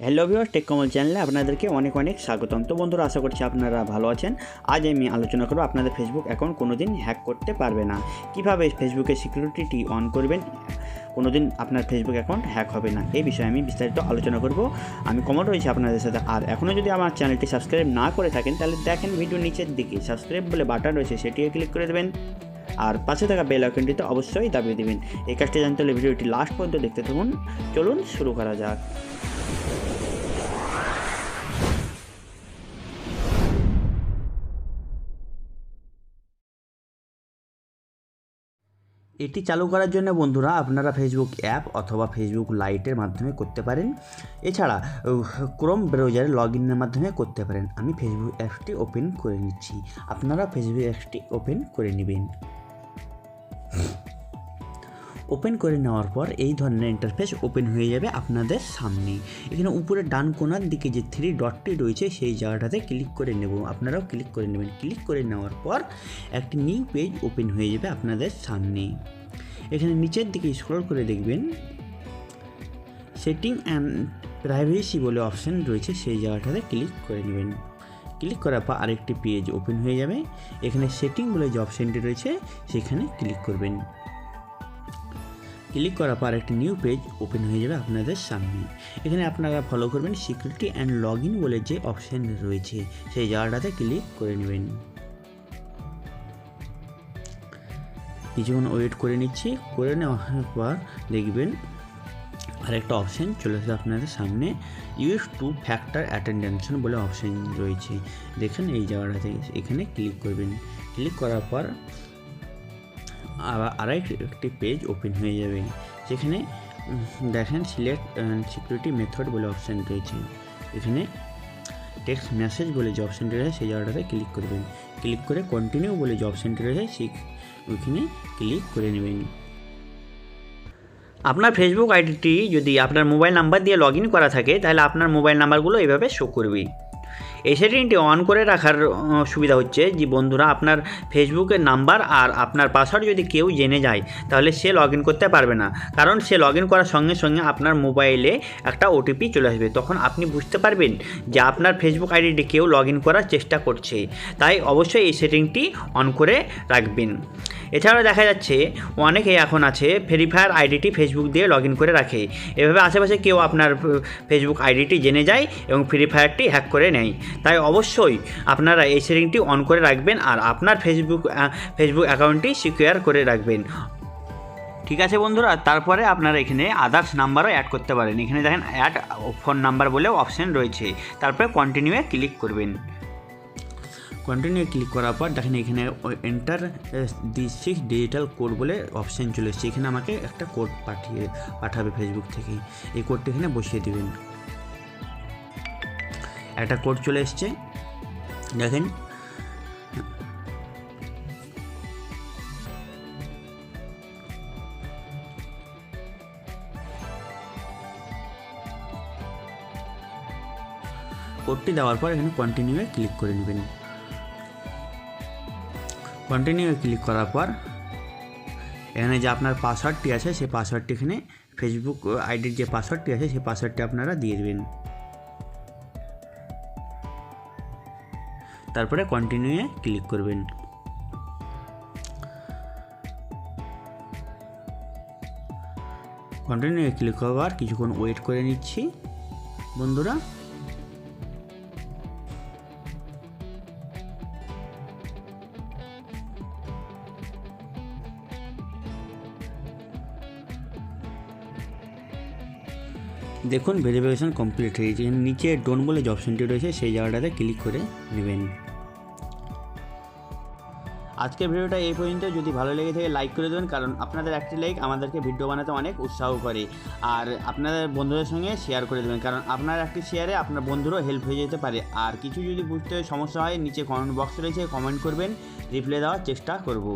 Hello viewers, take কমল চ্যানেলে আপনাদেরকে অনেক অনেক স্বাগতম। তো বন্ধুরা, আশা করছি আপনারা ভালো আছেন। আজ আমি আলোচনা করব আপনাদের ফেসবুক অ্যাকাউন্ট কোনোদিন হ্যাক করতে পারবে না, কিভাবে ফেসবুকের সিকিউরিটি অন করবেন, কোনোদিন আপনার ফেসবুক অ্যাকাউন্ট হ্যাক হবে না। এই বিষয়ে আমি বিস্তারিত আলোচনা করব। আমি কমল রয়েছি আপনাদের সাথে। আর এখনও যদি আমার চ্যানেলটি সাবস্ক্রাইব না করে থাকেন তাহলে দেখেন ভিডিও নিচের দিকে সাবস্ক্রাইব বলে বাটন রয়েছে, সেটিকে ক্লিক করে দেবেন আর পাশে থাকা বেল আইকনটিতে অবশ্যই দাবিয়ে দেবেন। এই কাজটি জানতে হলে ভিডিওটি লাস্ট পর্যন্ত দেখতে থাকুন। চলুন শুরু করা যাক। এটি চালু করার জন্য বন্ধুরা আপনারা ফেসবুক অ্যাপ অথবা ফেসবুক লাইটের মাধ্যমে করতে পারেন। এছাড়া ক্রোম ব্রাউজারে লগ ইনের মাধ্যমে করতে পারেন। আমি ফেসবুক অ্যাপটি ওপেন করে নিচ্ছি, আপনারা ফেসবুক অ্যাপটি ওপেন করে নেবেন। ওপেন করে নেওয়ার পর এই ধরনের ইন্টারফেস ওপেন হয়ে যাবে আপনাদের সামনে। এখানে উপরে ডান কোণার দিকে যে থ্রি ডটটি রয়েছে সেই জায়গাটাতে ক্লিক করে নেব, আপনারাও ক্লিক করে নেবেন। ক্লিক করে নেওয়ার পর একটি নিউ পেজ ওপেন হয়ে যাবে আপনাদের সামনে। এখানে নিচের দিকে স্ক্রল করে দেখবেন সেটিং অ্যান্ড প্রাইভেসি বলে অপশান রয়েছে, সেই জায়গাটাতে ক্লিক করে নেবেন। ক্লিক করার পর আরেকটি পেজ ওপেন হয়ে যাবে। এখানে সেটিং বলে যে অপশানটি রয়েছে সেখানে ক্লিক করবেন। ক্লিক করার পর একটি নিউ পেজ ওপেন হয়ে যাবে আপনাদের সামনে। এখানে আপনারা ফলো করবেন সিকিউরিটি অ্যান্ড লগ ইন বলে যে অপশান রয়েছে সেই জায়গাটাতে ক্লিক করে নেবেন। কিছুক্ষণ ওয়েট করে নিচ্ছি। করে নেওয়ার পর দেখবেন আরেকটা অপশান চলে আসবে আপনাদের সামনে, ইউজ টু ফ্যাক্টর অ্যাটেনশন বলে অপশান রয়েছে। দেখেন এই জায়গাটাতে এখানে ক্লিক করবেন। ক্লিক করার পর আবার আরেকটি পেজ ওপেন হয়ে যাবে, যেখানে দেখেন সিলেক্ট সিকিউরিটি মেথড বলে অপশান রয়েছে। এখানে টেক্সট মেসেজ বলে যে অপশানটি রয়েছে সেই জায়গাটাতে ক্লিক করবেন। ক্লিক করে কন্টিনিউ বলে যে অপশানটি রয়েছে ওইখানে ক্লিক করে নেবেন। আপনার ফেসবুক আইডিটি যদি আপনার মোবাইল নাম্বার দিয়ে লগ ইন করা থাকে তাহলে আপনার মোবাইল নাম্বারগুলো এইভাবে শো করবে। এই সেটিংটি অন করে রাখার সুবিধা হচ্ছে যে বন্ধুরা, আপনার ফেসবুকের নাম্বার আর আপনার পাসওয়ার্ড যদি কেউ জেনে যায় তাহলে সে লগ ইন করতে পারবে না, কারণ সে লগ ইন করার সঙ্গে সঙ্গে আপনার মোবাইলে একটা ওটিপি চলে আসবে। তখন আপনি বুঝতে পারবেন যে আপনার ফেসবুক আইডিটি কেউ লগ ইন করার চেষ্টা করছে। তাই অবশ্যই এই সেটিংটি অন করে রাখবেন। এছাড়াও দেখা যাচ্ছে অনেকেই এখন আছে ফ্রি ফায়ার আইডিটি ফেসবুক দিয়ে লগ ইন করে রাখে। এভাবে আশেপাশে কেউ আপনার ফেসবুক আইডিটি জেনে যায় এবং ফ্রি ফায়ারটি হ্যাক করে নেয়। তাই অবশ্যই আপনারা এই সেটিংটি অন করে রাখবেন আর আপনার ফেসবুক অ্যাকাউন্টটি সিকিউর করে রাখবেন। ঠিক আছে বন্ধুরা, তারপরে আপনারা এখানে আদার্স নাম্বারও অ্যাড করতে পারেন। এখানে দেখেন অ্যাড ফোন নাম্বার বলেও অপশান রয়েছে, তারপরে কন্টিনিউয়ে ক্লিক করবেন। কন্টিনিউ ক্লিক করার পর দেখেন এখানে এন্টার দি 6 ডিজিটাল কোড বলে অপশান চলে এসেছে। এখানে আমাকে একটা কোড পাঠাবে ফেসবুক থেকে। এই কোডটি এখানে বসিয়ে দেবেন। একটা কোড চলে এসছে, দেখেন কোডটি দেওয়ার পর এখানে কন্টিনিউয়ে ক্লিক করে নেবেন। কন্টিনিউ ক্লিক করার পর এখানে যে আপনার পাসওয়ার্ডটি আছে সেই পাসওয়ার্ডটি এখানে ফেসবুক আইডির যে পাসওয়ার্ডটি আছে সেই পাসওয়ার্ডটি আপনারা দিয়ে দেবেন। তারপরে কন্টিনিউয়ে ক্লিক করবেন। কন্টিনিউয়ে ক্লিক করার কিছুক্ষণ ওয়েট করে নিচ্ছি বন্ধুরা। দেখুন ভেরিফিকেশন কমপ্লিট হয়ে গেছে। নিচে ডোন বলে যে অপশানটি রয়েছে সেই জায়গাটাতে ক্লিক করে নেবেন। আজকের ভিডিওটা এই পর্যন্ত। যদি ভালো লেগে থাকে লাইক করে দেবেন, কারণ আপনাদের একটি লাইক আমাদেরকে ভিডিও বানাতে অনেক উৎসাহ করে। আর আপনাদের বন্ধুদের সঙ্গে শেয়ার করে দেবেন, কারণ আপনার একটি শেয়ারে আপনার বন্ধুরও হেল্প হয়ে যেতে পারে। আর কিছু যদি বুঝতে সমস্যা হয় নিচে কমেন্ট বক্স রয়েছে, কমেন্ট করবেন, রিপ্লাই দেওয়ার চেষ্টা করব।